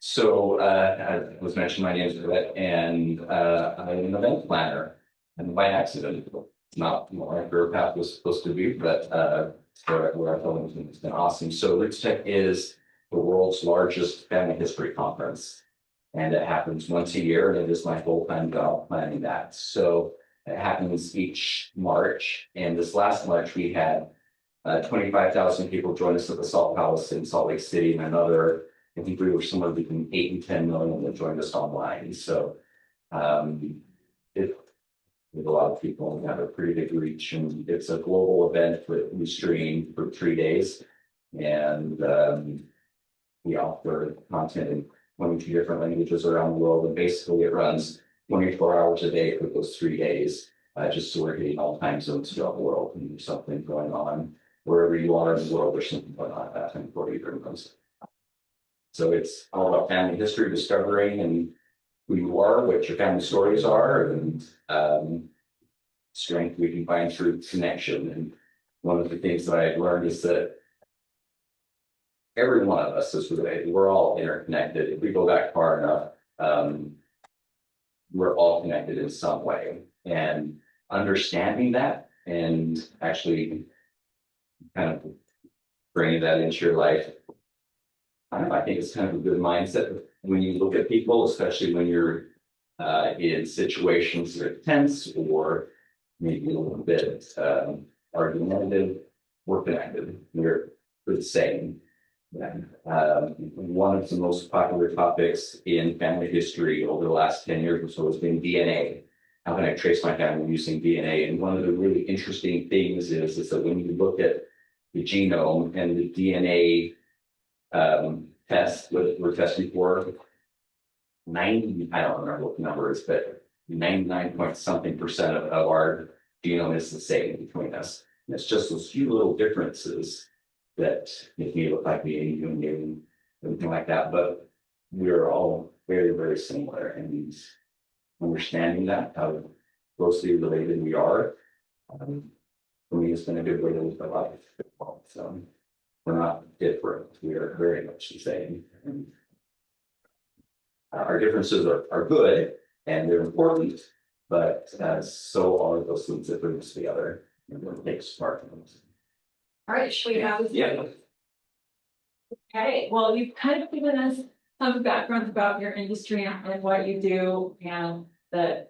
So, as was mentioned, my name is Rhett, and I'm an event planner. And by accident, it's not what my career path was supposed to be, but where I fell into it's been awesome. So, RootsTech is the world's largest family history conference, and it happens once a year, and it is my full-time job planning that. So, it happens each March, and this last March we had 25,000 people join us at the Salt Palace in Salt Lake City, and another, I think we were somewhere between 8 and 10 million that joined us online. So it with a lot of people and have a pretty big reach, and it's a global event that we stream for 3 days, and we offer content in 22 different languages around the world, and basically it runs 24 hours a day for those 3 days, just so we're hitting all time zones throughout the world, and there's something going on wherever you are in the world. There's something going on at that time for you during those. So it's all about family history, discovering and who you are, what your family stories are, and strength we can find through connection. And one of the things that I learned is that every one of us is related. We're all interconnected. If we go back far enough, we're all connected in some way. And understanding that and actually kind of bringing that into your life, I think it's kind of a good mindset when you look at people, especially when you're in situations that are tense or maybe a little bit argumentative. We're connected. We're the same. One of the most popular topics in family history over the last 10 years or so has been DNA. How can I trace my family using DNA? And one of the really interesting things is that when you look at the genome and the DNA tests that we're testing for, 90, I don't remember what the number is, but 99 point something percent of our genome is the same between us. And it's just those few little differences that make me look like me and you and me and everything like that. But we're all very, very similar. And understanding that, how closely related we are, for me, it's been a good way to live my life. So we're not different. We are very much the same. And our differences are good and they're important, but so are those things that bring us together and what makes smart ones. All right, should we have? Yeah. Okay, well, you've kind of given us some background about your industry and what you do and the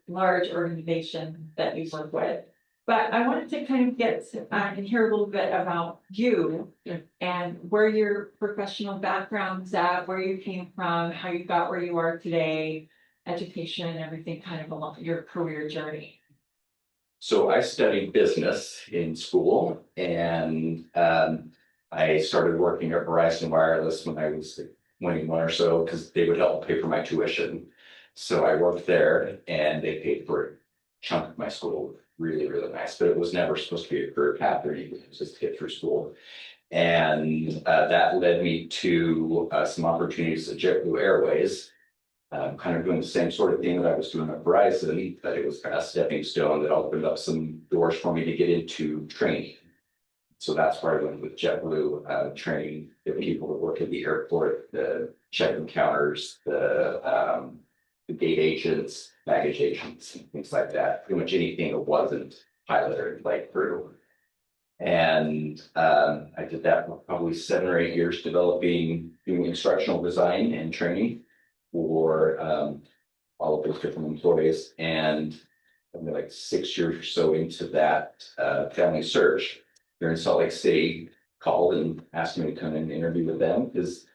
large organization that you work with. But I wanted to kind of get and hear a little bit about you and where your professional background's at, where you came from, how you got where you are today, education and everything kind of along your career journey. So I studied business in school, and I started working at Verizon Wireless when I was 21 or so, because they would help pay for my tuition. So I worked there, and they paid for a chunk of my school. Really, really nice, but it was never supposed to be a career path or anything. It was just to get through school. And that led me to some opportunities at JetBlue Airways, kind of doing the same sort of thing that I was doing at Verizon, but it was kind of a stepping stone that opened up some doors for me to get into training. So that's where I went with JetBlue, training the people that work at the airport, the check-in counters, the gate agents, baggage agents, and things like that. Pretty much anything that wasn't pilot or flight crew. And I did that for probably 7 or 8 years, doing instructional design and training for all of those different employees. And I'm like 6 years or so into that, Family Search here in Salt Lake City called and asked me to come and interview with them, because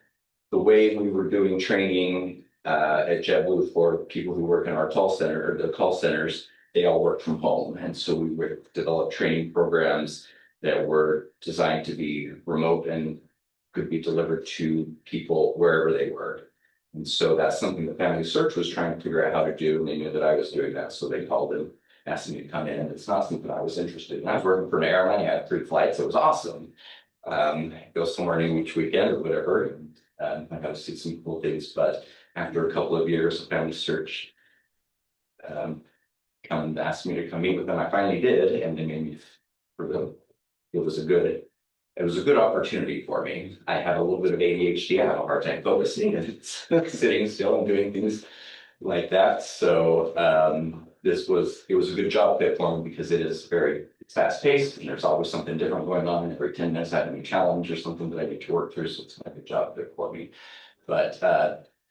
the way we were doing training at JetBlue for people who work in our call center, or the call centers, they all work from home. And so we would develop training programs that were designed to be remote and could be delivered to people wherever they were. And so that's something that Family Search was trying to figure out how to do, and they knew that I was doing that. So they called and asked me to come in. And it's not something I was interested in. I was working for an airline, I had 3 flights, it was awesome. Go somewhere new each weekend or whatever. And I got to see some cool things, but after a couple of years of Family Search, come and asked me to come meet with them. I finally did, and they made me for them. It was a good it was a good opportunity for me. I had a little bit of ADHD. I have a hard time focusing and sitting still and doing things like that. So it was a good job fit for me because it's fast paced and there's always something different going on. Every 10 minutes I have a new challenge or something that I need to work through. So it's a good job fit for me. But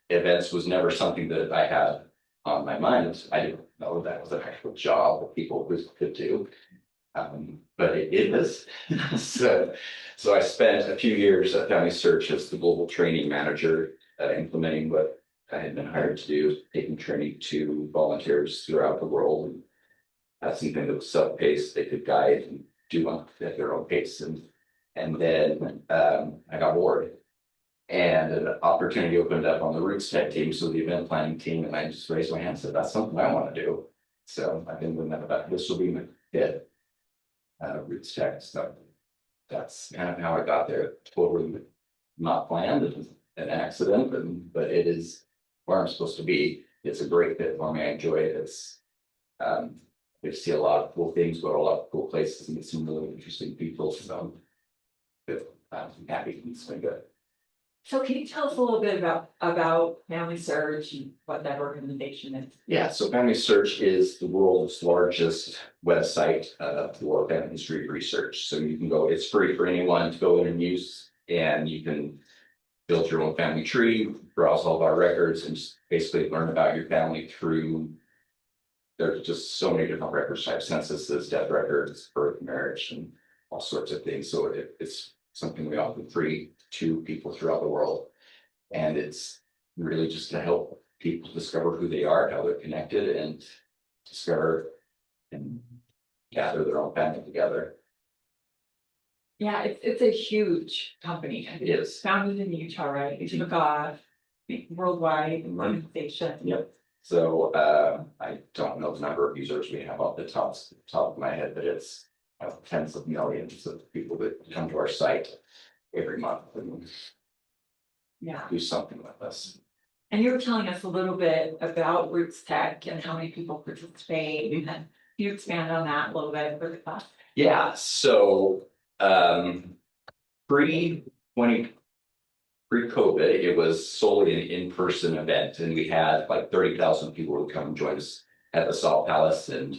events was never something that I had on my mind. I didn't know that was an actual job that people could do. But it is. So I spent a few years at Family Search as the global training manager, implementing what I had been hired to do, taking training to volunteers throughout the world. And that's something that was self-paced, they could guide and do at their own pace. And then I got bored. And an opportunity opened up on the RootsTech team, so the event planning team, and I just raised my hand and said, that's something I want to do. So I've been doing that about this will be my fifth RootsTech. So that's kind of how I got there. Totally not planned, it was an accident, but it is where I'm supposed to be. It's a great fit for me. I enjoy it. It's we see a lot of cool things, go to a lot of cool places, and meet some really interesting people. So I'm happy it's been good. So can you tell us a little bit about Family Search and what that organization is? Yeah, so Family Search is the world's largest website for family history research. So you can go, it's free for anyone to go in and use, and you can build your own family tree, browse all of our records, and just basically learn about your family through. There's just so many different records types, censuses, death records, birth, marriage, and all sorts of things. So it's something we offer free to people throughout the world. And it's really just to help people discover who they are, how they're connected, and discover and gather their own family together. Yeah, it's a huge company. It is. Founded in Utah, right? It took off, worldwide organization. Yep. So I don't know the number of users we have off the top of my head, but it's tens of millions of people that come to our site every month and do something with us. And you were telling us a little bit about RootsTech and how many people participate, and can you expand on that a little bit for the class? Yeah, so pre-COVID, it was solely an in-person event, and we had like 30,000 people would come and join us at the Salt Palace, and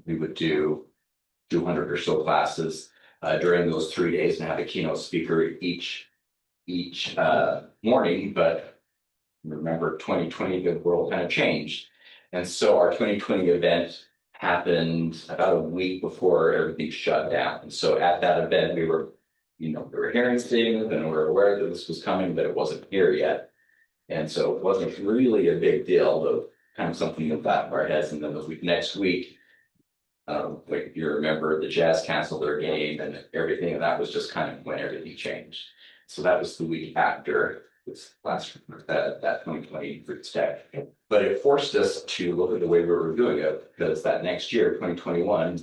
we would do 200 or so classes during those 3 days and have a keynote speaker each morning. But remember, 2020, the world kind of changed, and so our 2020 event happened about a week before everything shut down. And so at that event, we were hearing things and we were aware that this was coming, but it wasn't here yet. And so it wasn't really a big deal, though, kind of something that got in our heads. And then the next week, like you remember, the Jazz canceled their game and everything, and that was just kind of when everything changed. So that was the week after this last that 2020 RootsTech. But it forced us to look at the way we were doing it, because that next year, 2021,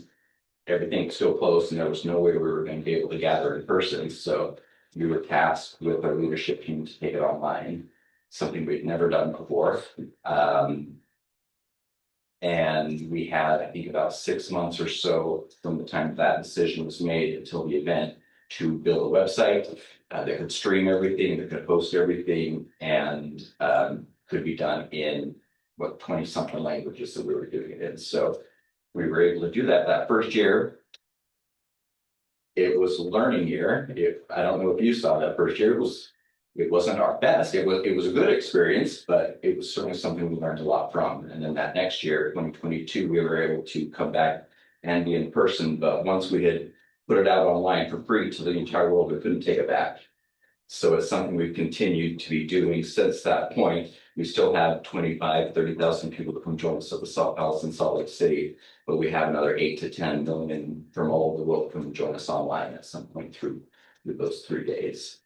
everything was still closed and there was no way we were going to be able to gather in person. So we were tasked with our leadership team to take it online, something we'd never done before. And we had, I think, about 6 months or so from the time that decision was made until the event to build a website that could stream everything, that could host everything, and could be done in 20-something languages that we were doing it in. So we were able to do that first year. It was a learning year. I don't know if you saw that first year. It wasn't our best. It was a good experience, but it was certainly something we learned a lot from. And then that next year, 2022, we were able to come back and be in person. But once we had put it out online for free to the entire world, we couldn't take it back. So it's something we've continued to be doing since that point. We still have 30,000 people that come join us at the Salt Palace in Salt Lake City, but we have another 8 to 10 million from all over the world come join us online at some point through those 3 days.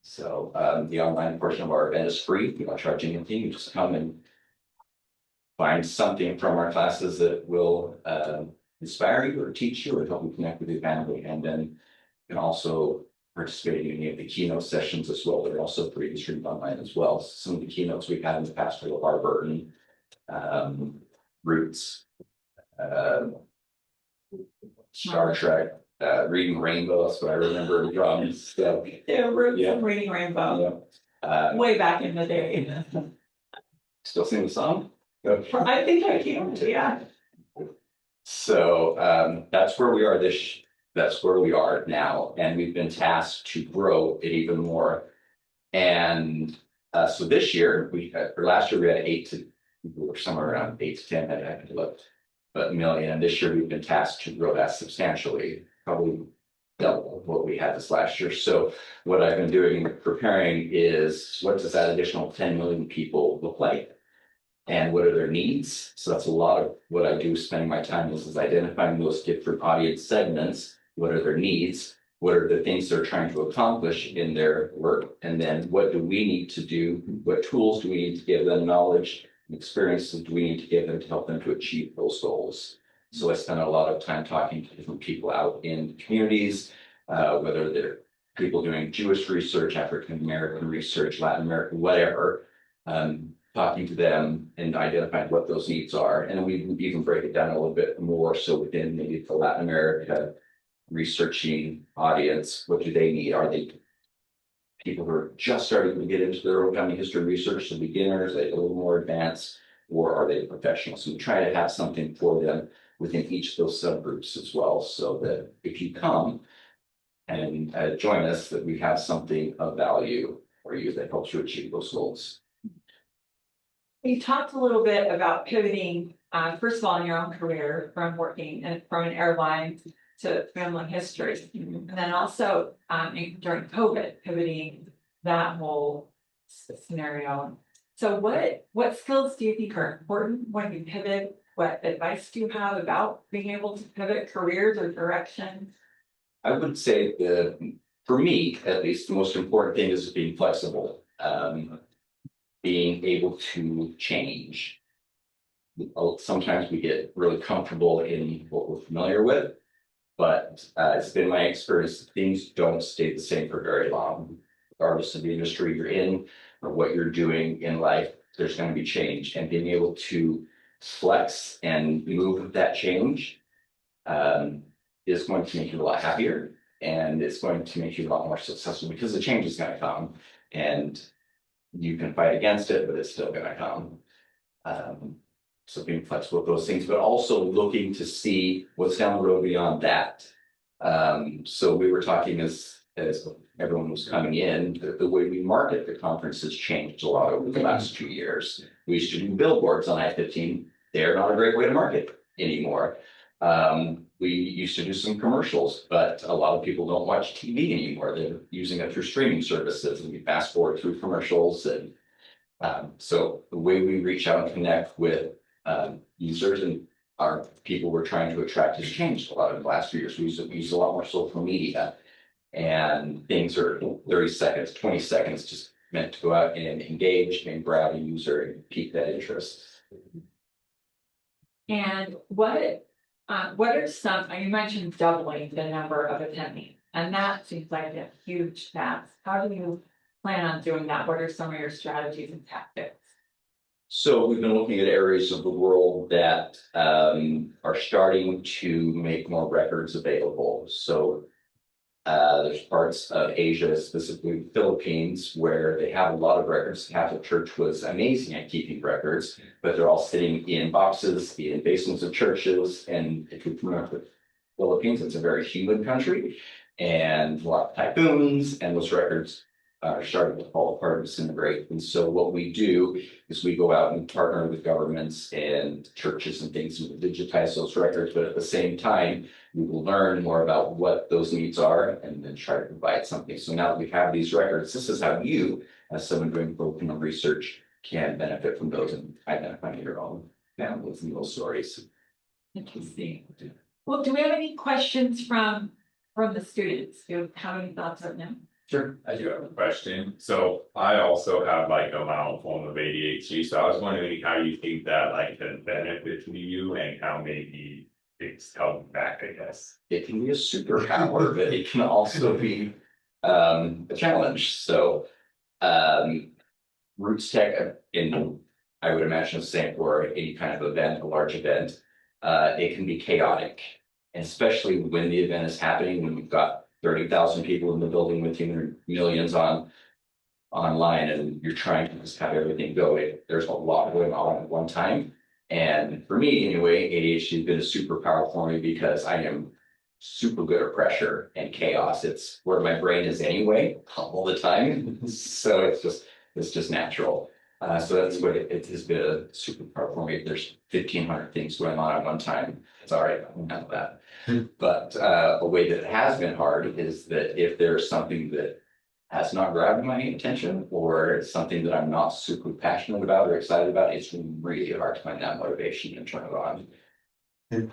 So the online portion of our event is free. We don't charge anything. You just come and find something from our classes that will inspire you or teach you or help you connect with your family. And then you can also participate in any of the keynote sessions as well. They're also free and streamed online as well. Some of the keynotes we've had in the past are LeVar Burton, Roots, Star Trek, reading Rainbow, that's what I remember in drums. So, Yeah, Roots Yeah. and Reading Rainbow, yeah. way back in the day. Still sing the song? I think I can, yeah. So that's where we are that's where we are now, and we've been tasked to grow it even more. And so this year, or last year we had we were somewhere around 8 to 10, I haven't looked, but million. And this year we've been tasked to grow that substantially, probably double what we had this last year. So what I've been doing, preparing, is what does that additional 10 million people look like? And what are their needs? So that's a lot of what I do, spending my time is identifying those different audience segments. What are their needs? What are the things they're trying to accomplish in their work? And then what do we need to do? What tools do we need to give them? Knowledge and experiences do we need to give them to help them to achieve those goals? So I spend a lot of time talking to different people out in communities, whether they're people doing Jewish research, African American research, Latin American, whatever. Talking to them and identifying what those needs are. And then we even break it down a little bit more. So within maybe the Latin America researching audience, what do they need? Are they people who are just starting to get into their own family history research, so beginners, a little more advanced, or are they professionals? So we try to have something for them within each of those subgroups as well, so that if you come and join us, that we have something of value for you that helps you achieve those goals. You talked a little bit about pivoting, first of all, in your own career from working from an airline to family history. And then also during COVID, pivoting that whole scenario. So what skills do you think are important when you pivot? What advice do you have about being able to pivot careers or directions? I would say for me, at least, the most important thing is being flexible. Being able to change. Sometimes we get really comfortable in what we're familiar with, but it's been my experience that things don't stay the same for very long. Regardless of the industry you're in or what you're doing in life, there's going to be change, and being able to flex and move with that change is going to make you a lot happier, and it's going to make you a lot more successful because the change is going to come, and you can fight against it, but it's still going to come. So being flexible with those things, but also looking to see what's down the road beyond that. So we were talking as everyone was coming in, the way we market the conference has changed a lot over the last 2 years. We used to do billboards on I-15. They're not a great way to market anymore. We used to do some commercials, but a lot of people don't watch TV anymore. They're using it through streaming services, and we fast forward through commercials. And so the way we reach out and connect with users and our people we're trying to attract has changed a lot in the last few years. We use a lot more social media, and things are 30 seconds, 20 seconds, just meant to go out and engage and grab a user and pique that interest. And what are some, you mentioned doubling the number of attendees, and that seems like a huge task. How do you plan on doing that? What are some of your strategies and tactics? So we've been looking at areas of the world that are starting to make more records available. So there's parts of Asia, specifically the Philippines, where they have a lot of records. The Catholic Church was amazing at keeping records, but they're all sitting in boxes, in basements of churches. And if you're familiar with the Philippines, it's a very humid country, and a lot of typhoons, and those records are starting to fall apart and disintegrate. And so what we do is we go out and partner with governments and churches and things to digitize those records, but at the same time, we will learn more about what those needs are and then try to provide something. So now that we have these records, this is how you, as someone doing vocational research, can benefit from those and identify your own families and those stories. Interesting. Well, do we have any questions from the students? Do you have any thoughts on them? Sure, I do have a question. So I also have like a mild form of ADHD. So I was wondering how you think that like can benefit to you and how maybe it's held back, I guess. It can be a superpower, but it can also be a challenge. So RootsTech, in I would imagine the same for any kind of event, a large event, it can be chaotic. And especially when the event is happening, when you've got 30,000 people in the building with you and millions online and you're trying to just have everything go. There's a lot going on at one time. And for me, anyway, ADHD has been a superpower for me because I am super good at pressure and chaos. It's where my brain is anyway, all the time. So it's just natural. So that's what it has been a superpower for me. There's 1,500 things going on at one time. It's all right, I can handle that. But a way that it has been hard is that if there's something that has not grabbed my attention or something that I'm not super passionate about or excited about, it's really hard to find that motivation and turn it on.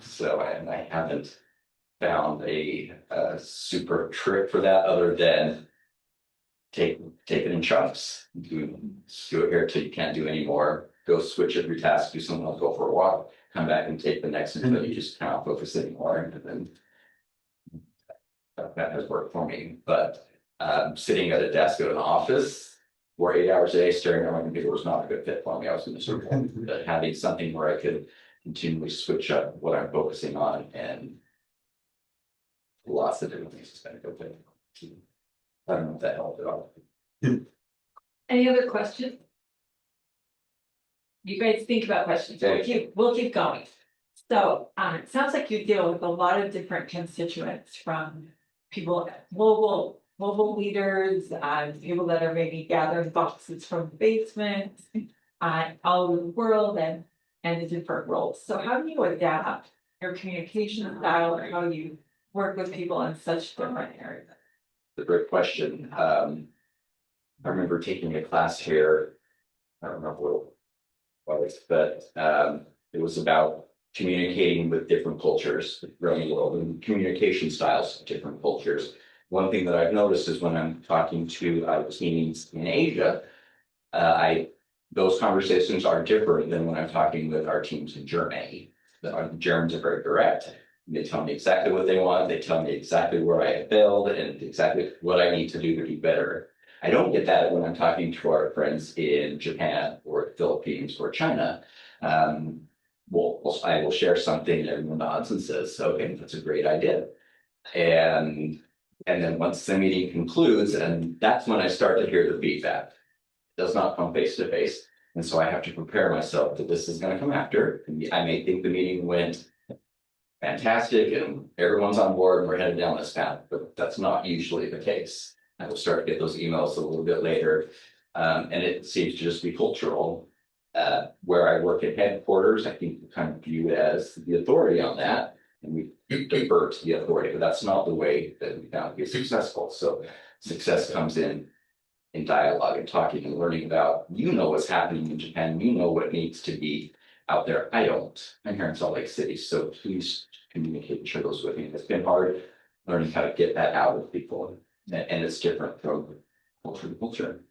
So I haven't found a super trick for that other than take it in chunks. Do it here till you can't do anymore. Go switch every task, do something else, go for a walk, come back and take the next until you just cannot focus anymore. And then that has worked for me. But sitting at a desk at an office for 8 hours a day staring at my computer was not a good fit for me. I was miserable. But having something where I could continually switch up what I'm focusing on and lots of different things has been a good thing. I don't know if that helped at all. Any other questions? You guys think about questions. We'll keep going. So it sounds like you deal with a lot of different constituents, from people, global leaders, people that are maybe gathering boxes from the basement, all over the world, and the different roles. So how do you adapt your communication style, or how you work with people in such different areas? It's a great question. I remember taking a class here. I don't remember what it was, but it was about communicating with different cultures around the world and communication styles of different cultures. One thing that I've noticed is when I'm talking to teams in Asia, those conversations are different than when I'm talking with our teams in Germany. The Germans are very direct. They tell me exactly what they want. They tell me exactly where I have failed and exactly what I need to do better. I don't get that when I'm talking to our friends in Japan or the Philippines or China. I will share something and everyone nods and says, okay, that's a great idea. And then once the meeting concludes, and that's when I start to hear the feedback. It does not come face to face. And so I have to prepare myself that this is going to come after. I may think the meeting went fantastic and everyone's on board and we're headed down this path, but that's not usually the case. I will start to get those emails a little bit later. And it seems to just be cultural. Where I work at headquarters, I think we kind of view it as the authority on that, and we divert the authority, but that's not the way that we found to be successful. So success comes in dialogue and talking and learning about, what's happening in Japan, what needs to be out there. I don't. I'm here in Salt Lake City, so please communicate and share those with me. It's been hard learning how to get that out of people, and it's different from culture to culture.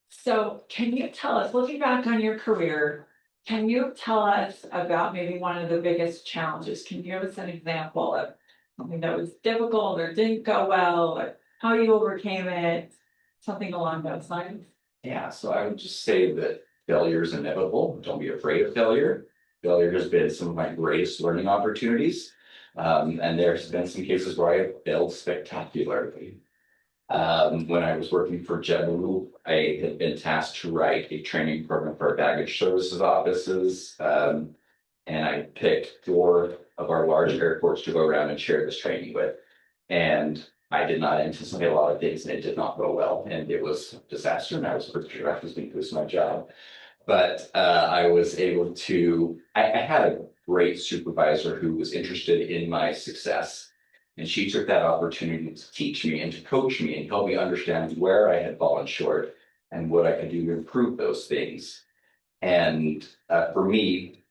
So can you tell us, looking back on your career, can you tell us about maybe one of the biggest challenges? Can you give us an example of something that was difficult or didn't go well, or how you overcame it, something along those lines? Yeah, so I would just say that failure is inevitable. Don't be afraid of failure. Failure has been some of my greatest learning opportunities. And there's been some cases where I have failed spectacularly. When I was working for JetBlue, I had been tasked to write a training program for our baggage services offices. And I picked 4 of our large airports to go around and share this training with. And I did not anticipate a lot of things, and it did not go well. And it was a disaster, and I was pretty sure I was going to lose my job. But I was able to, I had a great supervisor who was interested in my success. And she took that opportunity to teach me and to coach me and help me understand where I had fallen short and what I could do to improve those things. And for me,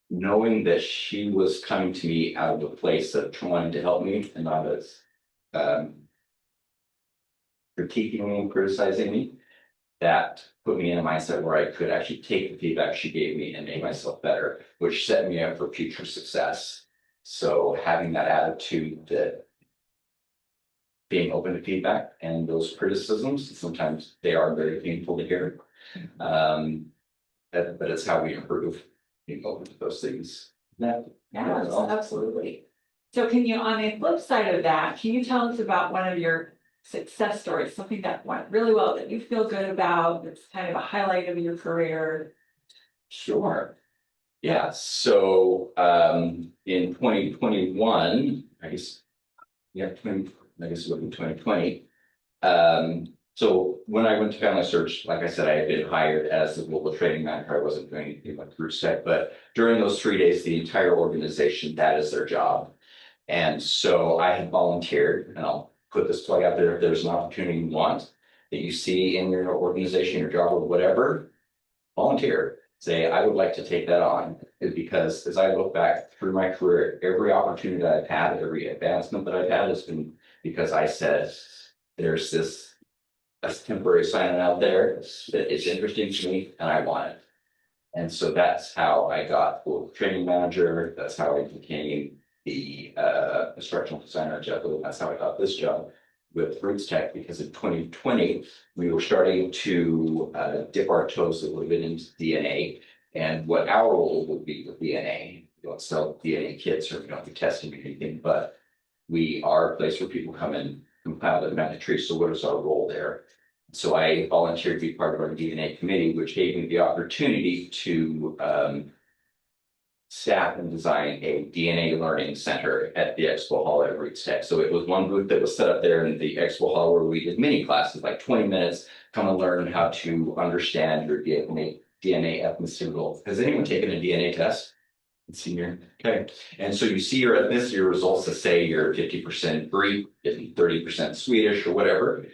knowing that she was coming to me out of a place of trying to help me and not as critiquing me and criticizing me, that put me in a mindset where I could actually take the feedback she gave me and make myself better, which set me up for future success. So having that attitude that being open to feedback and those criticisms, sometimes they are very painful to hear. But it's how we improve, being open to those things. That, Yes, well, absolutely. So can you, on the flip side of that, can you tell us about one of your success stories, something that went really well that you feel good about, that's kind of a highlight of your career? sure. Yeah, so in 2021, I guess, yeah, 20, I guess it would be 2020. So when I went to Family Search, like I said, I had been hired as the global training manager. I wasn't doing anything like RootsTech, but during those 3 days, the entire organization, that is their job. And so I had volunteered, and I'll put this plug out there, if there's an opportunity you want that you see in your organization, your job, or whatever, volunteer. Say, I would like to take that on, because as I look back through my career, every opportunity that I've had, every advancement that I've had has been because I said, there's this temporary assignment out there that is interesting to me and I want it. And so that's how I got the training manager. That's how I became the instructional designer at JetBlue. That's how I got this job with RootsTech, because in 2020, we were starting to dip our toes a little bit into DNA and what our role would be with DNA. We don't sell DNA kits or we don't be testing anything, but we are a place where people come and compile the geometry. So what is our role there? So I volunteered to be part of our DNA committee, which gave me the opportunity to staff and design a DNA learning center at the Expo Hall at RootsTech. So it was one booth that was set up there in the Expo Hall where we did mini classes, like 20 minutes, come and learn how to understand your DNA ethnicity. Has anyone taken a DNA test? Senior, okay, and so you see your ethnicity results that say you're 50% Greek, 30% Swedish, or whatever.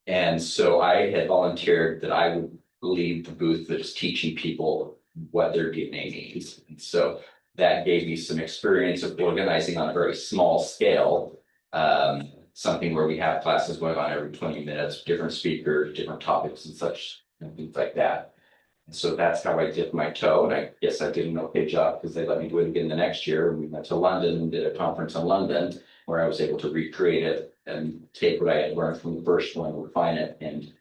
And so I had volunteered that I would lead the booth that is teaching people what their DNA means. And so that gave me some experience of organizing on a very small scale. Something where we have classes going on every 20 minutes, different speakers, different topics and such, and things like that. And so that's how I dipped my toe, and I guess I did an okay job because they let me do it again the next year. And we went to London and did a conference in London where I was able to recreate it and take what I had learned from the first one, refine it, and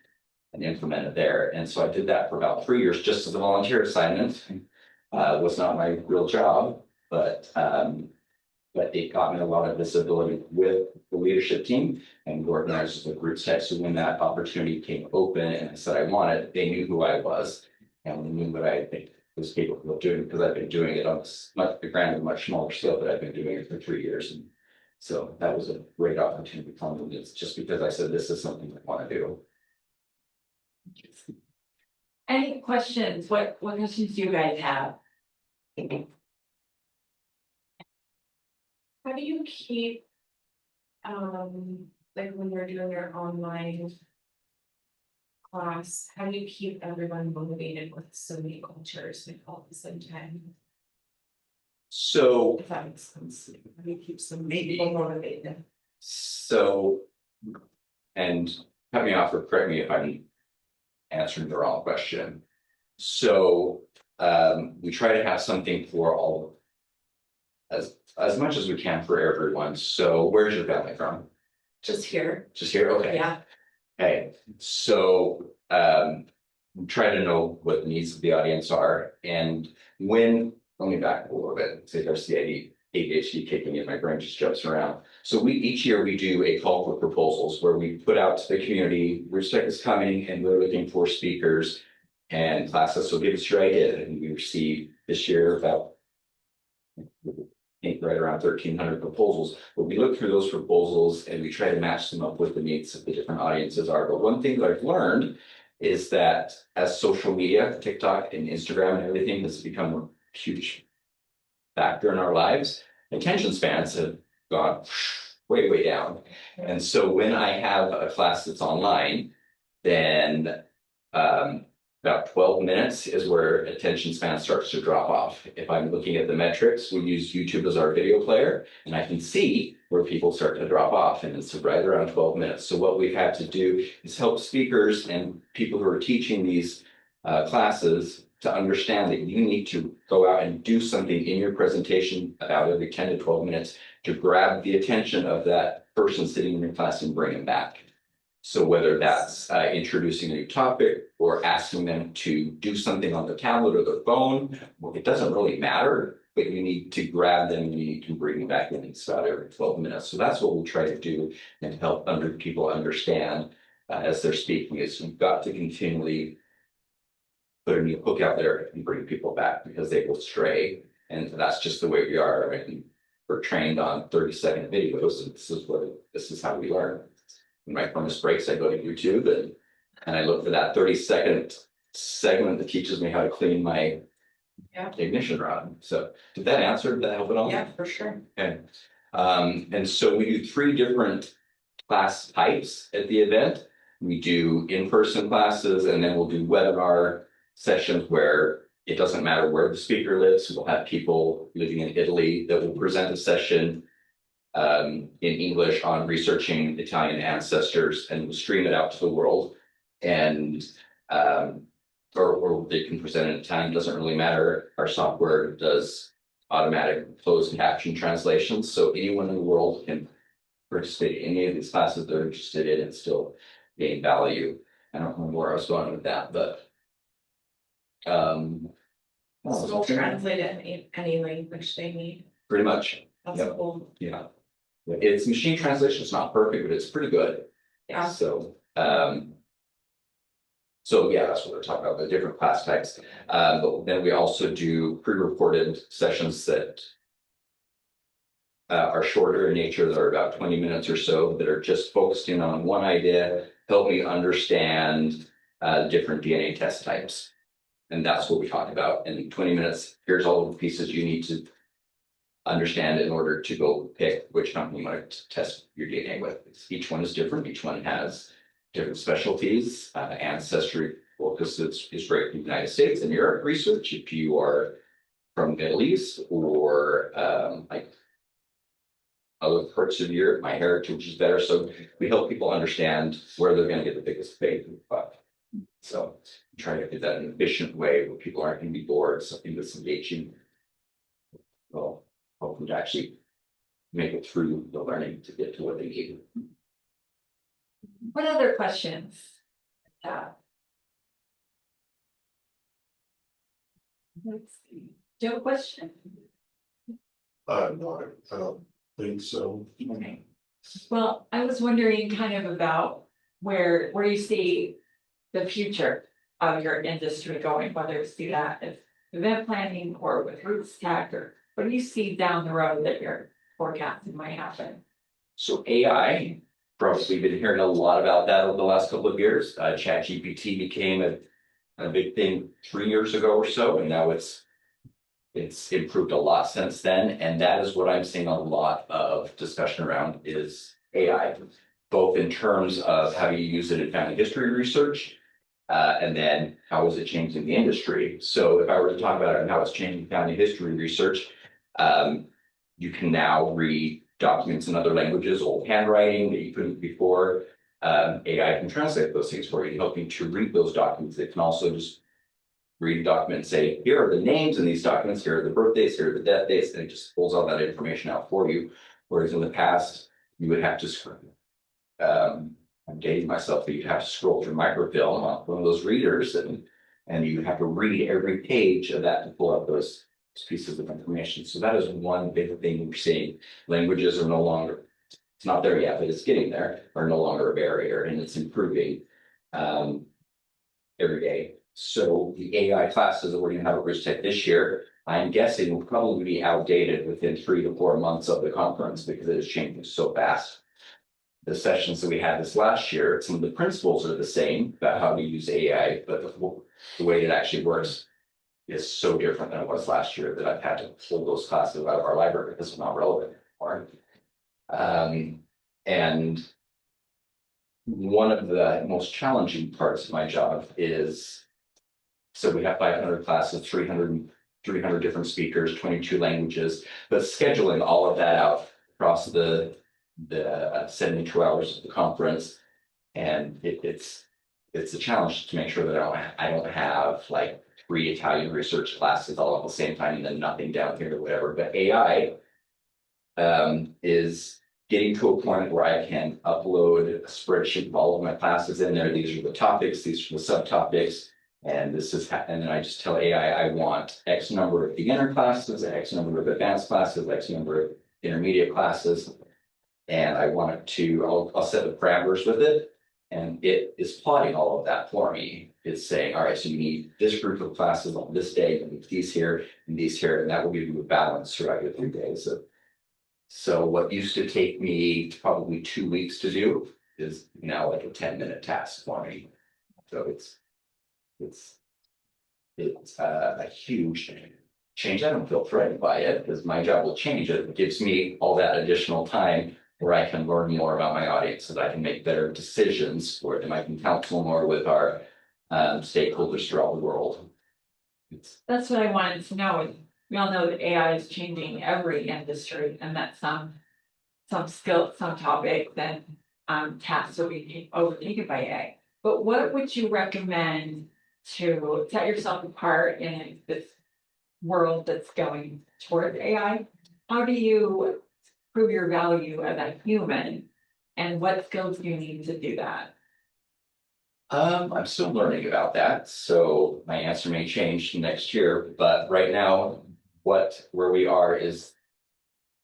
implement it there. And so I did that for about 3 years just as a volunteer assignment. Was not my real job, but it got me a lot of visibility with the leadership team and the organizers of RootsTech. So when that opportunity came open and I said I want it, they knew who I was. And we knew what I think was capable of doing, because I've been doing it on much smaller scale, but I've been doing it for 3 years. And so that was a great opportunity for me. It's just because I said this is something I want to do. Any questions? What questions do you guys have? How do you keep, like when you're doing your online class, how do you keep everyone motivated with so many cultures like all at the same time? So, If that makes sense. How do you keep some Maybe. people motivated? so, and cut me off or correct me if I'm answering the wrong question. So, we try to have something for all, as much as we can for everyone. So where's your family from? Just here, Just here? Okay. yeah, Okay, so try to know what the needs of the audience are. And when, let me back a little bit, say there's the ADHD kicking in, my brain just jumps around. So each year we do a call for proposals where we put out to the community, RootsTech is coming and we're looking for speakers and classes. So give us your idea. And we received this year about, I think right around 1,300 proposals, but we look through those proposals and we try to match them up with the needs of the different audiences are. But one thing that I've learned is that as social media, TikTok and Instagram and everything has become a huge factor in our lives, attention spans have gone way, way down. And so when I have a class that's online, then about 12 minutes is where attention span starts to drop off. If I'm looking at the metrics, we use YouTube as our video player, and I can see where people start to drop off, and it's right around 12 minutes. So what we've had to do is help speakers and people who are teaching these classes to understand that you need to go out and do something in your presentation about every 10 to 12 minutes to grab the attention of that person sitting in your class and bring them back. So whether that's introducing a new topic or asking them to do something on the tablet or their phone, well, it doesn't really matter. but you need to grab them and you need to bring them back in about every 12 minutes. So that's what we try to do and help people understand as they're speaking is you've got to continually put a new hook out there and bring people back because they will stray. And that's just the way we are. I mean, we're trained on 30-second videos, and this is how we learn. When my furnace breaks, I go to YouTube and I look for that 30-second segment that teaches me how to clean my ignition rod. So did that answer? Did that help at all? Yeah, for sure. Okay. And so we do 3 different class types at the event. We do in-person classes, and then we'll do webinar sessions where it doesn't matter where the speaker lives. We'll have people living in Italy that will present a session in English on researching Italian ancestors, and we'll stream it out to the world. And or they can present in Italian, doesn't really matter. Our software does automatic closed caption translations, so anyone in the world can participate in any of these classes they're interested in and still gain value. I don't remember where I was going with that, but So we'll translate it in any language they need. pretty much, That's Yep. cool. yeah. It's machine translation, it's not perfect, but it's pretty good. Yeah. So yeah, that's what we're talking about, the different class types. But then we also do pre-recorded sessions that are shorter in nature, that are about 20 minutes or so, that are just focused in on one idea, help me understand different DNA test types. And that's what we talk about in 20 minutes. Here's all of the pieces you need to understand in order to go pick which company you want to test your DNA with. Each one is different. Each one has different specialties. Ancestry focus is great in the United States and Europe research. If you are from the Middle East or like other parts of Europe, my heritage is better. So we help people understand where they're going to get the biggest bang for the buck. So try to do that in an efficient way where people aren't going to be bored, something that's engaging. Well, hopefully to actually make it through the learning to get to what they need. What other questions? Let's see. Do you have a question? No, I don't think so. Okay. Well, I was wondering kind of about where you see the future of your industry going, whether it's through that as event planning or with RootsTech, or what do you see down the road that you're forecasting might happen? So AI, probably been hearing a lot about that over the last couple of years. ChatGPT became a big thing 3 years ago or so, and now it's improved a lot since then. And that is what I'm seeing a lot of discussion around is AI, both in terms of how you use it in family history research, and then how is it changing the industry. So if I were to talk about how it's changing family history research, you can now read documents in other languages, old handwriting that you couldn't before. AI can translate those things for you, helping to read those documents. It can also just read a document and say, here are the names in these documents, here are the birthdays, here are the death dates, and it just pulls all that information out for you. Whereas in the past, you would have to, I'm dating myself, but you'd have to scroll through microfilm on one of those readers, and you have to read every page of that to pull up those pieces of information. So that is one big thing we're seeing. Languages are no longer, it's not there yet, but it's getting there, are no longer a barrier, and it's improving every day. So the AI classes that we're going to have at RootsTech this year, I'm guessing will probably be outdated within 3 to 4 months of the conference because it is changing so fast. The sessions that we had this last year, some of the principles are the same about how to use AI, but the way it actually works is so different than it was last year that I've had to pull those classes out of our library because it's not relevant anymore. And one of the most challenging parts of my job is, so we have 500 classes, 300 different speakers, 22 languages, but scheduling all of that out across the 72 hours of the conference, and it's a challenge to make sure that I don't have like 3 Italian research classes all at the same time and then nothing down here or whatever. But AI is getting to a point where I can upload a spreadsheet of all of my classes in there. These are the topics, these are the subtopics. And this is, and then I just tell AI, I want X number of beginner classes, X number of advanced classes, X number of intermediate classes. And I want it to, I'll set the parameters with it. And it is plotting all of that for me. It's saying, all right, so you need this group of classes on this day, you need these here and these here, and that will give you a balance throughout your 3 days. So what used to take me probably 2 weeks to do is now like a 10-minute task for me. So it's a huge change. I don't feel threatened by it because my job will change. It gives me all that additional time where I can learn more about my audience, so that I can make better decisions for them. I can counsel more with our stakeholders throughout the world. That's what I wanted to know. We all know that AI is changing every industry, and that some skills, some topics and tasks will be overtaken by AI. But what would you recommend to set yourself apart in this world that's going towards AI? How do you prove your value as a human, and what skills do you need to do that? I'm still learning about that, so my answer may change next year, but right now, where we are is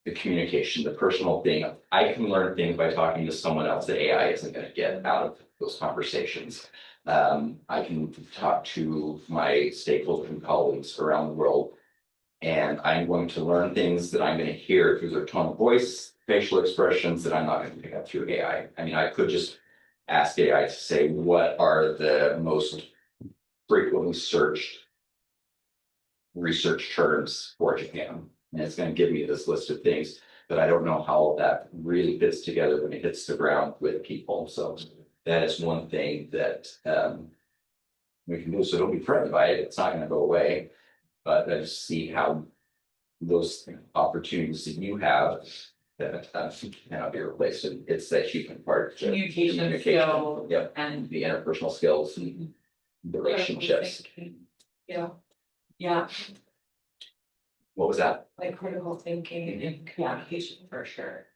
the communication, the personal thing. I can learn things by talking to someone else that AI isn't going to get out of those conversations. I can talk to my stakeholders and colleagues around the world, and I'm going to learn things that I'm going to hear through their tone of voice, facial expressions that I'm not going to pick up through AI. I mean, I could just ask AI to say, what are the most frequently searched research terms for Japan? And it's going to give me this list of things, but I don't know how that really fits together when it hits the ground with people. So that is one thing that we can do. So don't be threatened by it. It's not going to go away, but I just see how those opportunities that you have that cannot be replaced. And it's that human part. Communication skill. Yep. And The interpersonal skills and relationships. Yeah, yeah, What was that? like critical thinking and communication for sure.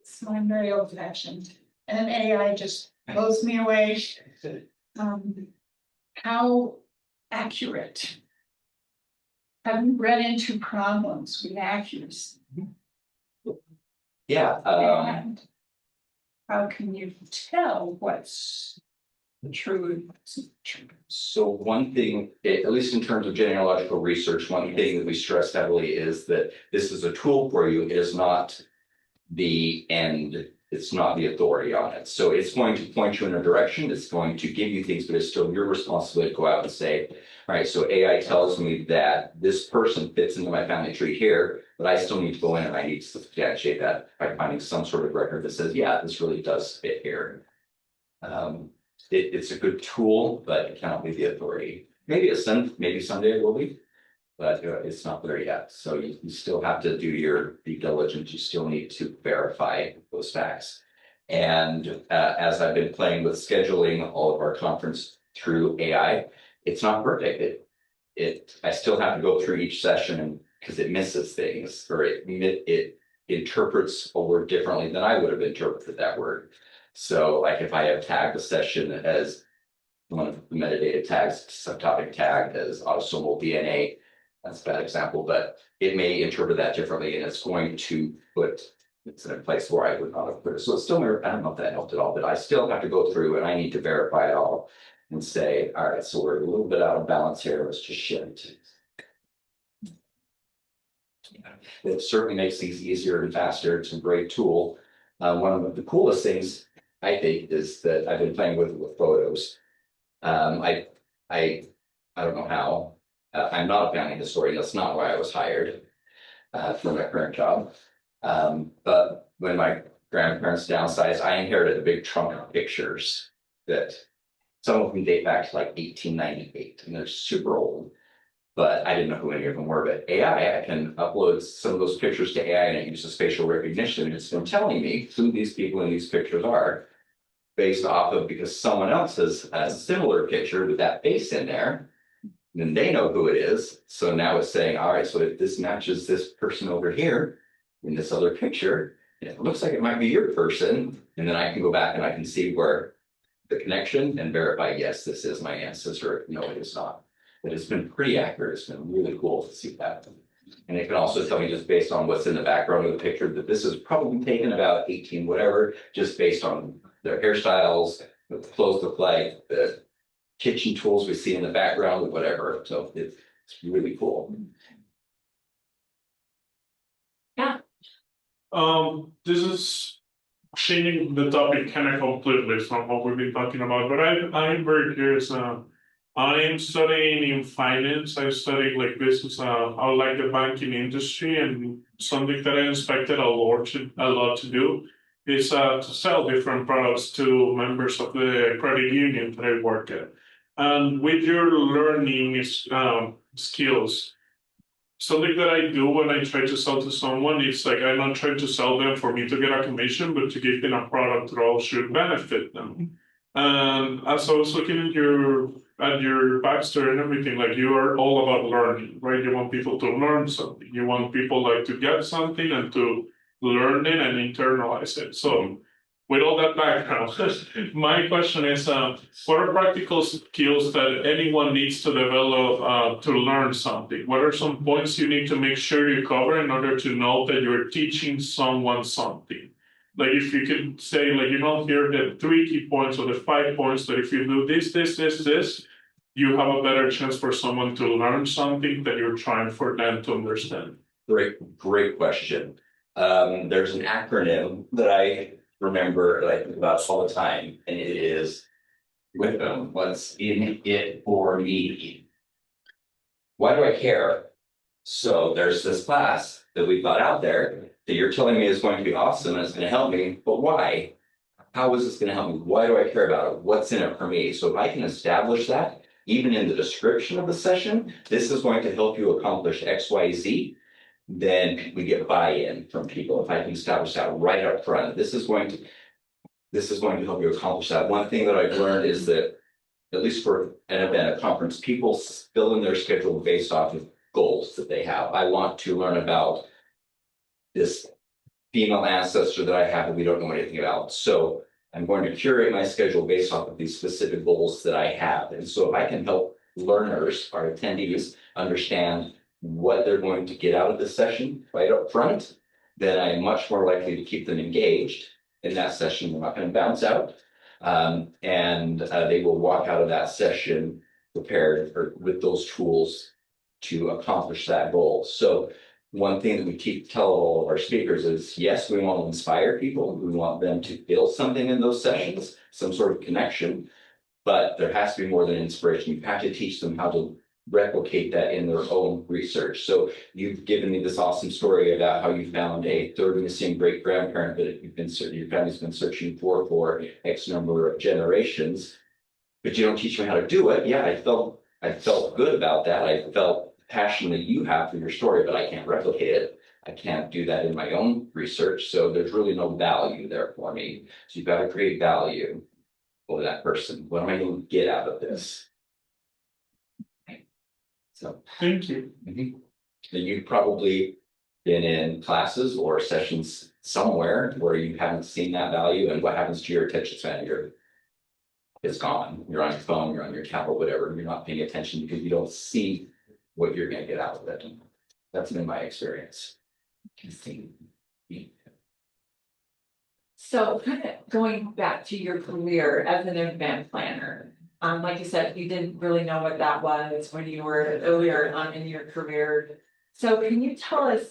So I'm very old fashioned and AI just blows me away. How accurate? Have you run into problems with accuracy? Yeah. And how can you tell what's true and what's not true? So one thing, at least in terms of genealogical research, one thing that we stress heavily is that this is a tool for you. It is not the end. It's not the authority on it. So it's going to point you in a direction. It's going to give you things, but it's still your responsibility to go out and say, all right, so AI tells me that this person fits into my family tree here, but I still need to go in and I need to substantiate that by finding some sort of record that says, yeah, this really does fit here. It's a good tool, but it cannot be the authority. Maybe someday it will be, but it's not there yet. So you still have to do your due diligence. You still need to verify those facts. And as I've been playing with scheduling all of our conference through AI, it's not perfect. I still have to go through each session because it misses things, or it interprets a word differently than I would have interpreted that word. So like if I have tagged a session as one of the metadata tags, subtopic tagged as autosomal DNA, that's a bad example, but it may interpret that differently and it's going to put it's in a place where I would not have put it. So it's still, I don't know if that helped at all, but I still have to go through and I need to verify it all and say, all right, so we're a little bit out of balance here. Let's just shift. It certainly makes things easier and faster. It's a great tool. One of the coolest things I think is that I've been playing with photos. I don't know how. I'm not a family historian. That's not why I was hired for my current job. But when my grandparents downsized, I inherited a big trunk of pictures that some of them date back to like 1898, and they're super old. But I didn't know who any of them were. But AI, I can upload some of those pictures to AI and it uses facial recognition. And it's been telling me who these people in these pictures are based off of, because someone else has a similar picture with that face in there, then they know who it is. So now it's saying, all right, so if this matches this person over here in this other picture, it looks like it might be your person. And then I can go back and I can see where the connection and verify, yes, this is my ancestor, no, it is not. But it's been pretty accurate, it's been really cool to see that. And it can also tell me just based on what's in the background of the picture that this is probably taken about 18 whatever, just based on their hairstyles, what the clothes look like, the kitchen tools we see in the background, or whatever. So it's really cool. This is changing the topic kind of completely from what we've been talking about, but I'm very curious. I'm studying in finance. I studied like business. I like the banking industry, and something that I expected a lot to do is to sell different products to members of the credit union that I work at. And with your learning skills, something that I do when I try to sell to someone is like I'm not trying to sell them for me to get a commission, but to give them a product that all should benefit them. And as I was looking at your backstory and everything, like you are all about learning, right? You want people to learn something. You want people like to get something and to learn it and internalize it. So with all that background, my question is, what are practical skills that anyone needs to develop to learn something? What are some points you need to make sure you cover in order to know that you're teaching someone something? Like if you could say, like, here are the 3 key points or the 5 points that if you do this, you have a better chance for someone to learn something that you're trying for them to understand. Great question. There's an acronym that I remember that I think about all the time, and it is WIPM, what's in it for me. Why do I care? So there's this class that we've got out there that you're telling me is going to be awesome and it's going to help me, but why? How is this going to help me? Why do I care about it? What's in it for me? So if I can establish that, even in the description of the session, this is going to help you accomplish X, Y, Z, then we get buy-in from people. If I can establish that right up front, this is going to help you accomplish that. One thing that I've learned is that, at least for an event, a conference, people fill in their schedule based off of goals that they have. I want to learn about this female ancestor that I have that we don't know anything about. So I'm going to curate my schedule based off of these specific goals that I have. And so if I can help learners, our attendees, understand what they're going to get out of this session right up front, then I'm much more likely to keep them engaged in that session. They're not going to bounce out. And they will walk out of that session prepared or with those tools to accomplish that goal. So one thing that we tell all of our speakers is, yes, we want to inspire people. We want them to feel something in those sessions, some sort of connection, but there has to be more than inspiration. You have to teach them how to replicate that in their own research. So you've given me this awesome story about how you found a third missing great grandparent that your family's been searching for X number of generations, but you don't teach them how to do it. Yeah, I felt good about that. I felt passion that you have for your story, but I can't replicate it. I can't do that in my own research. So there's really no value there for me. So you've got to create value for that person. What am I going to get out of this? So Thank you. And you've probably been in classes or sessions somewhere where you haven't seen that value, and what happens to your attention span? It's gone. You're on your phone, you're on your tablet, whatever. You're not paying attention because you don't see what you're going to get out of it. That's been my experience. So kind of going back to your career as an event planner, like you said, you didn't really know what that was when you were earlier on in your career. So can you tell us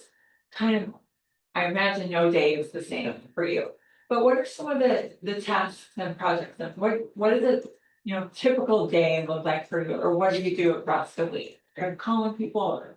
kind of, I imagine no day is the same for you, but what are some of the tasks and projects and what is a typical day look like for you, or what do you do across the week? Are you calling people or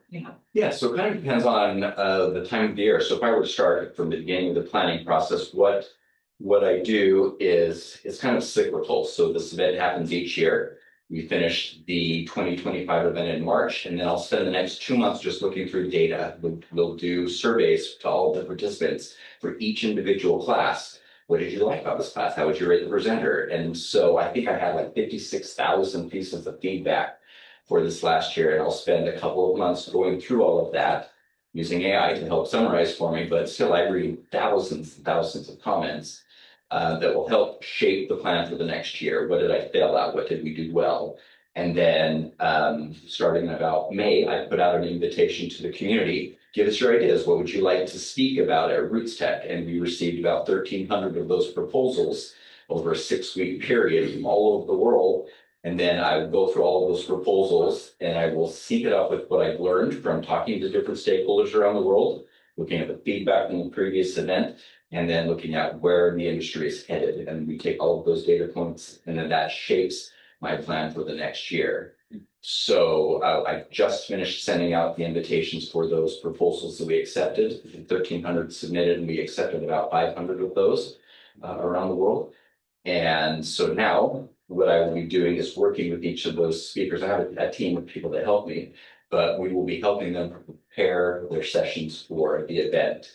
Yeah, so it kind of depends on the time of the year. So if I were to start from the beginning of the planning process, what I do is it's kind of cyclical. So this event happens each year. We finish the 2025 event in March, and then I'll spend the next 2 months just looking through data. We'll do surveys to all of the participants for each individual class. What did you like about this class? How would you rate the presenter? And so I think I had like 56,000 pieces of feedback for this last year, and I'll spend a couple of months going through all of that using AI to help summarize for me, but still I read thousands and thousands of comments. that will help shape the plan for the next year. What did I fail at? What did we do well? And then, starting in about May, I put out an invitation to the community. Give us your ideas. What would you like to speak about at RootsTech? And we received about 1,300 of those proposals over a 6-week period from all over the world. And then I will go through all of those proposals and I will sync it up with what I've learned from talking to different stakeholders around the world, looking at the feedback from the previous event, and then looking at where the industry is headed. And we take all of those data points and then that shapes my plan for the next year. So I just finished sending out the invitations for those proposals that we accepted. 1,300 submitted and we accepted about 500 of those around the world. And so now what I will be doing is working with each of those speakers. I have a team of people that help me, but we will be helping them prepare their sessions for the event.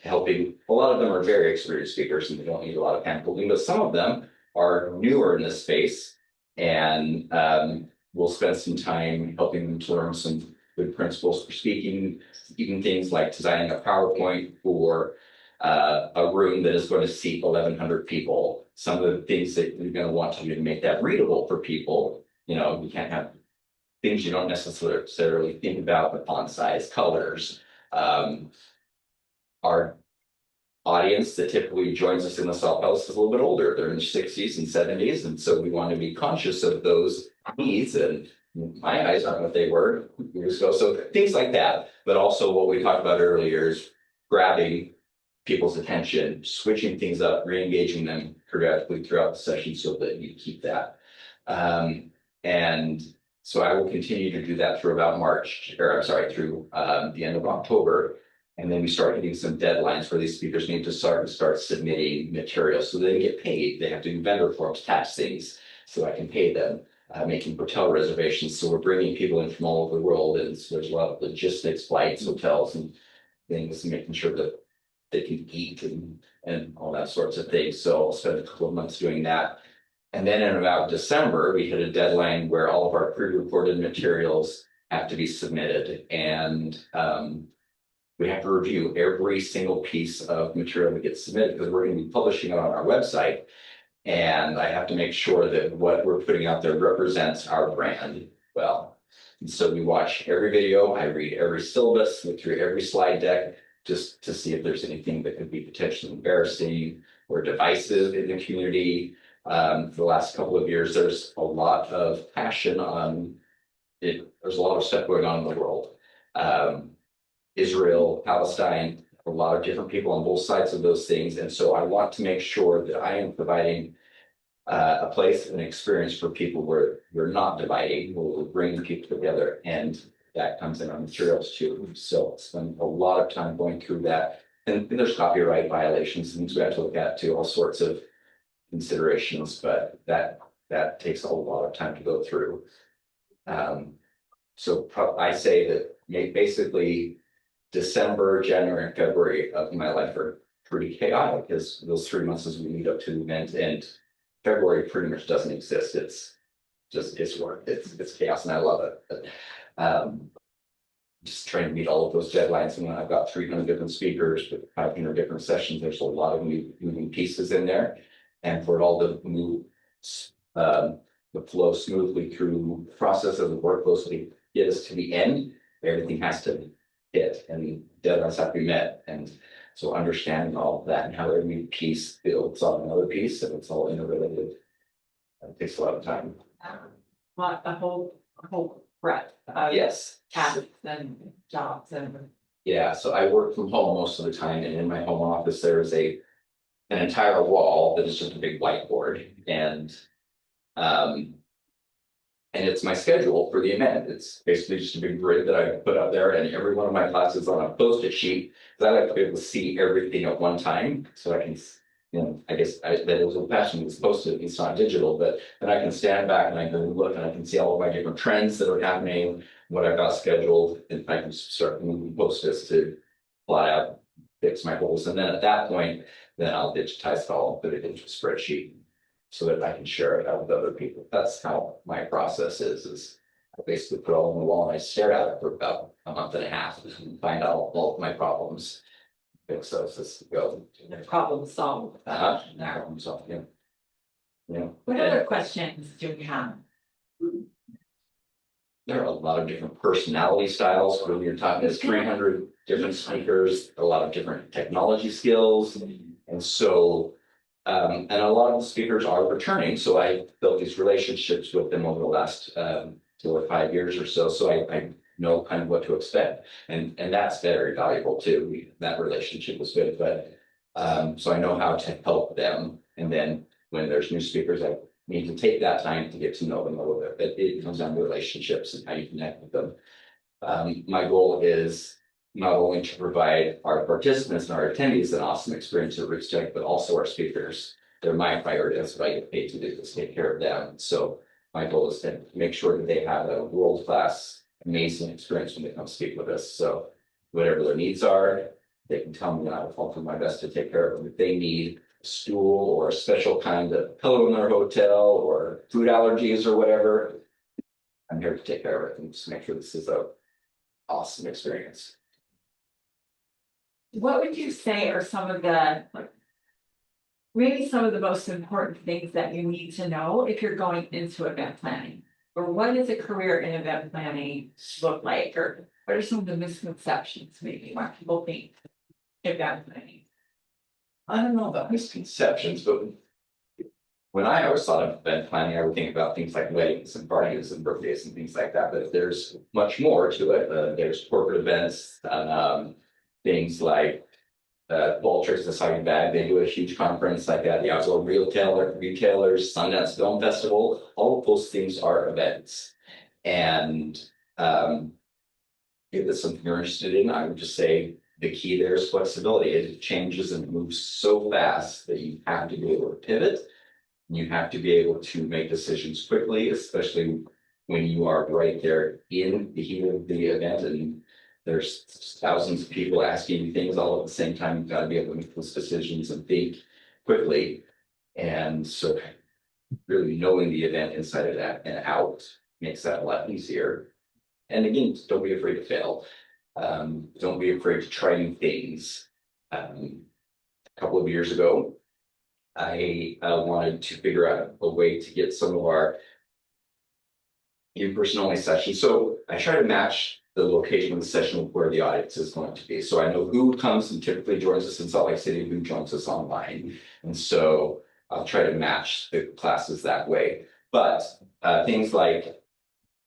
Helping. A lot of them are very experienced speakers and they don't need a lot of hand holding, but some of them are newer in this space, and we'll spend some time helping them to learn some good principles for speaking, even things like designing a PowerPoint for a room that is going to seat 1,100 people. Some of the things that you're going to want to do to make that readable for people. You know, you can't have things you don't necessarily think about, the font size, colors. Our audience that typically joins us in the South House is a little bit older. They're in their 60s and 70s. And so we want to be conscious of those needs. And my eyes aren't what they were years ago. So things like that. But also what we talked about earlier is grabbing people's attention, switching things up, re-engaging them periodically throughout the session so that you keep that. And so I will continue to do that through about through the end of October. And then we start hitting some deadlines where these speakers need to start submitting materials so they get paid. They have to do vendor forms, tax things, so I can pay them, making hotel reservations. So we're bringing people in from all over the world. And so there's a lot of logistics, flights, hotels and things, and making sure that they can eat and all that sorts of things. So I'll spend a couple of months doing that. And then in about December, we hit a deadline where all of our pre-recorded materials have to be submitted. And we have to review every single piece of material that gets submitted because we're going to be publishing it on our website. And I have to make sure that what we're putting out there represents our brand well. And so we watch every video, I read every syllabus, look through every slide deck, just to see if there's anything that could be potentially embarrassing or divisive in the community. For the last couple of years, there's a lot of passion on it. There's a lot of stuff going on in the world. Israel, Palestine, a lot of different people on both sides of those things. And so I want to make sure that I am providing a place and experience for people where we're not dividing, where we're bringing people together. And that comes in our materials too. So spend a lot of time going through that. And there's copyright violations and things we have to look at too, all sorts of considerations, but that takes a whole lot of time to go through. So I say that basically December, January, and February of my life are pretty chaotic because those 3 months as we lead up to the event, and February pretty much doesn't exist. It's work. It's chaos, and I love it. But, just trying to meet all of those deadlines. And when I've got 300 different speakers with 500 different sessions, there's a lot of moving pieces in there. And for it all to move, the flow smoothly through the process of the workflow so we get us to the end, everything has to hit and deadlines have to be met. And so understanding all of that and how every piece builds on another piece and it's all interrelated, it takes a lot of time. A whole breadth of Yes. tasks and jobs and. Yeah, so I work from home most of the time, and in my home office, there is an entire wall that is just a big whiteboard, and it's my schedule for the event. It's basically just a big grid that I put up there, and every one of my classes on a post-it sheet, because I like to be able to see everything at one time, so I can, I guess that was a passion, was posted, it's not digital, but then I can stand back and I can look and I can see all of my different trends that are happening, what I've got scheduled, and I can start moving post-its to plot out, fix my goals. And then at that point, then I'll digitize it all, put it into a spreadsheet so that I can share it out with other people. That's how my process is I basically put it all on the wall and I stare at it for about a month and a half and find out all of my problems. fix those as we go. Problem solved. So, yeah. Yeah, What other questions do we have? there are a lot of different personality styles when you're talking to 300 different speakers, a lot of different technology skills. And so, and a lot of the speakers are returning. So I built these relationships with them over the last 4 or 5 years or so. So I know kind of what to expect. And that's very valuable too. That relationship was good, but so I know how to help them. And then when there's new speakers, I need to take that time to get to know them a little bit. But it comes down to relationships and how you connect with them. My goal is not only to provide our participants and our attendees an awesome experience at RootsTech, but also our speakers. They're my priority. That's what I get paid to do, is take care of them. So my goal is to make sure that they have a world-class, amazing experience when they come speak with us. So whatever their needs are, they can tell me, and I will do my best to take care of them. If they need a stool or a special kind of pillow in their hotel or food allergies or whatever, I'm here to take care of it and just make sure this is a awesome experience. What would you say are some of the, like, maybe some of the most important things that you need to know if you're going into event planning? Or what does a career in event planning look like? Or what are some of the misconceptions maybe why people think event planning? I don't know about misconceptions, but when I always thought of event planning, I would think about things like weddings and parties and birthdays and things like that. But there's much more to it. There's corporate events, things like Vultures Deciding Bag. They do a huge conference like that. The Outdoor Retailers, Sundance Film Festival. All of those things are events. And if it's something you're interested in, I would just say the key there is flexibility. It changes and moves so fast that you have to be able to pivot. You have to be able to make decisions quickly, especially when you are right there in the heat of the event and there's thousands of people asking you things all at the same time. You've got to be able to make those decisions and think quickly. And so really knowing the event inside of that and out makes that a lot easier. And again, don't be afraid to fail. Don't be afraid to try new things. A couple of years ago, I wanted to figure out a way to get some of our in-person only sessions. So I try to match the location of the session with where the audience is going to be. So I know who comes and typically joins us in Salt Lake City, who joins us online. And so I'll try to match the classes that way. But things like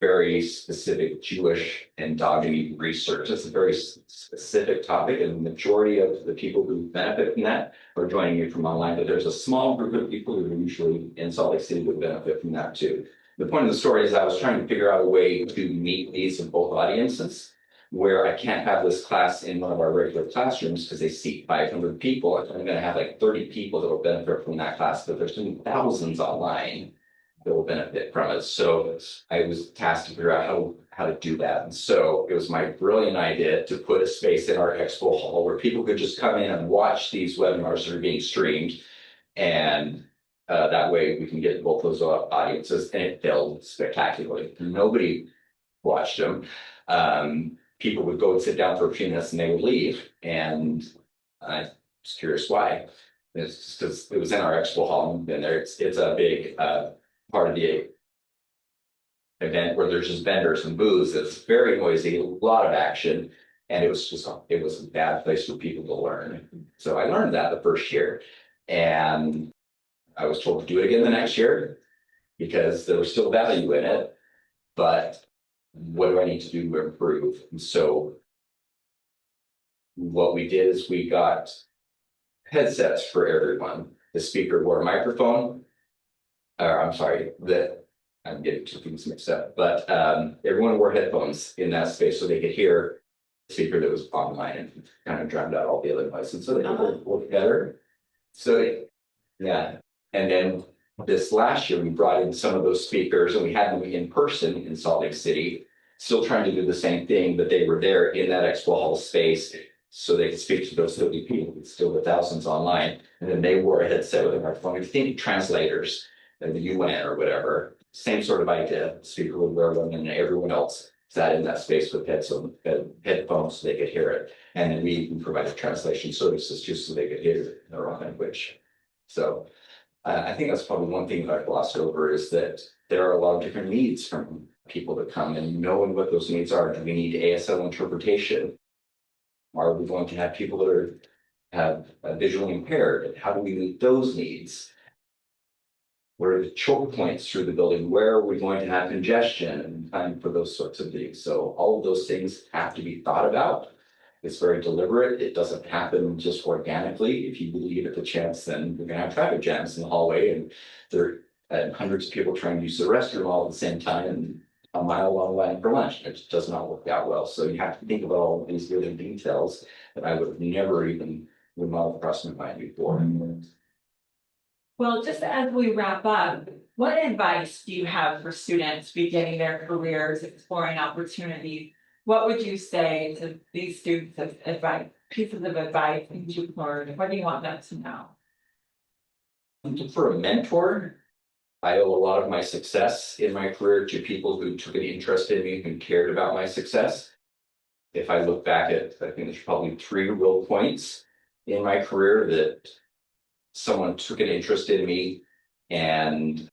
very specific Jewish endogamy research. It's a very specific topic, and the majority of the people who benefit from that are joining you from online, but there's a small group of people who are usually in Salt Lake City would benefit from that too. The point of the story is I was trying to figure out a way to meet these in both audiences, where I can't have this class in one of our regular classrooms because they seat 500 people. I'm going to have like 30 people that will benefit from that class, but there's thousands online that will benefit from it. So I was tasked to figure out how to do that. And so it was my brilliant idea to put a space in our expo hall where people could just come in and watch these webinars that are being streamed. And that way we can get both those audiences, and it filled spectacularly. Nobody watched them. People would go and sit down for a few minutes and they would leave. And I was curious why. It's just because it was in our expo hall, and there it's a big part of the event where there's just vendors and booths. It's very noisy, a lot of action, and it was a bad place for people to learn. So I learned that the first year, and I was told to do it again the next year because there was still value in it. But what do I need to do to improve? And so what we did is we got headsets for everyone. The speaker wore a microphone. I'm sorry, I'm getting two things mixed up, but everyone wore headphones in that space so they could hear the speaker that was online and kind of drowned out all the other noises, so they could work better. So yeah, and then this last year we brought in some of those speakers and we had them in person in Salt Lake City, still trying to do the same thing, but they were there in that expo hall space so they could speak to those 30 people, still the thousands online, and then they wore a headset with a microphone. If you think translators, the UN or whatever, same sort of idea. The speaker would wear one and everyone else sat in that space with headphones so they could hear it. And then we provided translation services just so they could hear their own language. So I think that's probably one thing that I glossed over is that there are a lot of different needs from people that come, and knowing what those needs are. Do we need ASL interpretation? Are we going to have people that have visually impaired? How do we meet those needs? What are the choke points through the building? Where are we going to have congestion and time for those sorts of things? So all of those things have to be thought about. It's very deliberate. It doesn't happen just organically. If you believe at the chance, then we're gonna have traffic jams in the hallway and there are hundreds of people trying to use the restroom all at the same time and a mile long line for lunch. It just does not work out well. So you have to think about all of these little details that I would have never even remodeled across my mind before. Well, just as we wrap up, what advice do you have for students beginning their careers, exploring opportunities? What would you say to these students as advice, pieces of advice that you've learned? What do you want them to know? For a mentor, I owe a lot of my success in my career to people who took an interest in me, who cared about my success. If I look back at, I think there's probably 3 real points in my career that someone took an interest in me and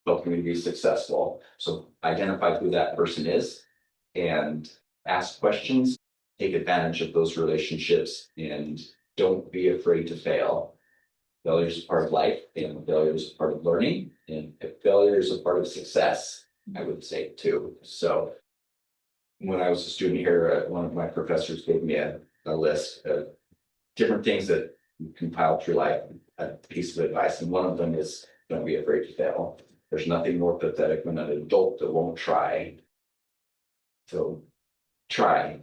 helped me to be successful. So identify who that person is and ask questions, take advantage of those relationships, and don't be afraid to fail. Failure is part of life, and failure is part of learning, and failure is a part of success, I would say too. So when I was a student here, one of my professors gave me a list of different things that you compile through life, a piece of advice, and one of them is don't be afraid to fail. There's nothing more pathetic than an adult that won't try. So try.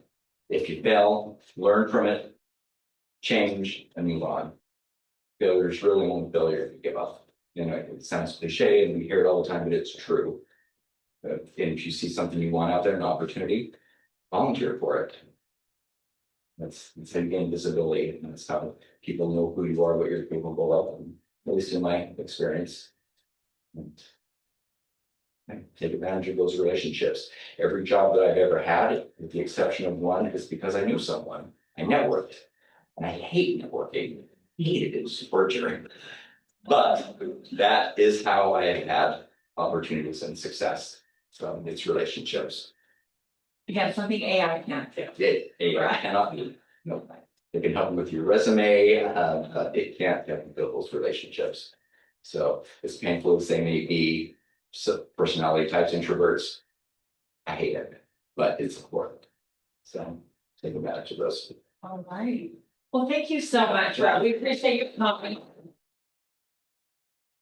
If you fail, learn from it, change, and move on. Failure is really only failure if you give up. You know, it sounds cliche and we hear it all the time, but it's true. And if you see something you want out there, an opportunity, volunteer for it. That's how you gain visibility, and that's how people know who you are, what you're capable of, and at least in my experience. And take advantage of those relationships. Every job that I've ever had, with the exception of one, is because I knew someone. I networked. And I hate networking. Hated it, it was torture. But that is how I have had opportunities and success from its relationships. Again, something AI can't do. AI cannot do. No, it can help you with your resume, but it can't help you build those relationships. So as painful as they may be, so personality types, introverts, I hate it, but it's important. So take advantage of those. All right. Well, thank you so much, Rhett. We appreciate you coming.